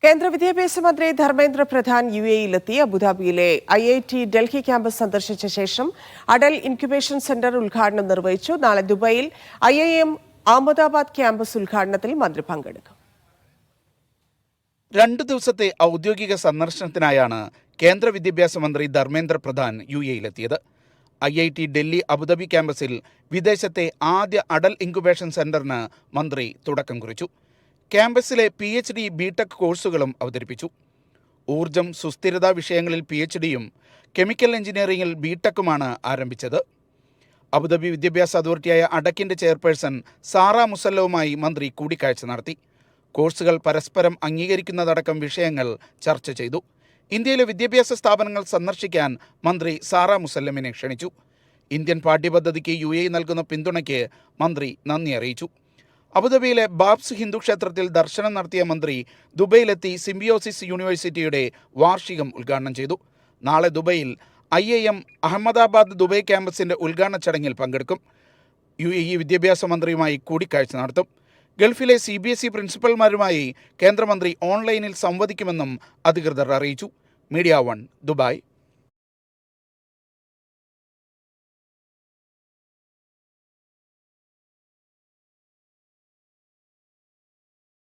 കേന്ദ്ര വിദ്യാഭ്യാസ മന്ത്രി ധർമ്മേന്ദ്ര പ്രധാൻ യുഎഇയിലെത്തി അബുദാബിയിലെ ഐഐടി ഡൽഹി ക്യാമ്പസ് സന്ദർശിച്ച ശേഷം അടൽ ഇൻക്യുബേഷൻ സെന്റർ ഉദ്ഘാടനം നിർവഹിച്ചു. നാളെ ദുബായിൽ IIM അഹമ്മദാബാദ് ക്യാമ്പസ് ഉദ്ഘാടനത്തിൽ മന്ത്രി പങ്കെടുക്കും. 2 ദിവസത്തെ ഔദ്യോഗിക സന്ദർശനത്തിനായാണ് കേന്ദ്ര വിദ്യാഭ്യാസ മന്ത്രി ധർമ്മേന്ദ്ര പ്രധാൻ യുഎഇയിലെത്തിയത്. IIT ഡൽഹി അബുദാബി ക്യാമ്പസിൽ വിദേശത്തെ ആദ്യ അടൽ ഇൻക്യുബേഷൻ സെന്ററിന് മന്ത്രി തുടക്കം കുറിച്ചു. ക്യാമ്പസിലെ PhD ബിടെക് കോഴ്സുകളും അവതരിപ്പിച്ചു. ഊർജം, സുസ്ഥിരതാ വിഷയങ്ങളിൽ PhDയും കെമിക്കൽ എഞ്ചിനീയറിംഗിൽ ബിടെക്കുമാണ് ആരംഭിച്ചത്. അബുദാബി വിദ്യാഭ്യാസ അതോറിറ്റിയായ അഡക്കിൻ്റെ ചെയർപേഴ്സൺ സാറ മുസല്ലവുമായി മന്ത്രി കൂടിക്കാഴ്ച നടത്തി. കോഴ്സുകൾ പരസ്പരം അംഗീകരിക്കുന്നതടക്കം വിഷയങ്ങൾ ചർച്ച ചെയ്തു. ഇന്ത്യയിലെ വിദ്യാഭ്യാസ സ്ഥാപനങ്ങൾ സന്ദർശിക്കാൻ മന്ത്രി സാറ മുസല്ലമിനെ ക്ഷണിച്ചു. ഇന്ത്യൻ പാഠ്യപദ്ധതിക്ക് UAE നൽകുന്ന പിന്തുണയ്ക്ക് മന്ത്രി നന്ദി അറിയിച്ചു. അബുദാബിയിലെ ബാബ്സ് ഹിന്ദു ക്ഷേത്രത്തിൽ ദർശനം നടത്തിയ മന്ത്രി ദുബൈയിലെത്തി സിംബിയോസിസ് യൂണിവേഴ്സിറ്റിയുടെ വാർഷികം ഉദ്ഘാടനം ചെയ്തു. നാളെ ദുബൈയിൽ IIM അഹമ്മദാബാദ് ദുബൈ ക്യാമ്പസിൻ്റെ ഉദ്ഘാടന ചടങ്ങിൽ പങ്കെടുക്കും. UAE വിദ്യാഭ്യാസ മന്ത്രിയുമായി കൂടിക്കാഴ്ച നടത്തും. ഗൾഫിലെ CBSE പ്രിൻസിപ്പൽമാരുമായി കേന്ദ്രമന്ത്രി ഓൺലൈനിൽ സംവദിക്കുമെന്നും അധികൃതർ അറിയിച്ചു. Media 1 Dubai.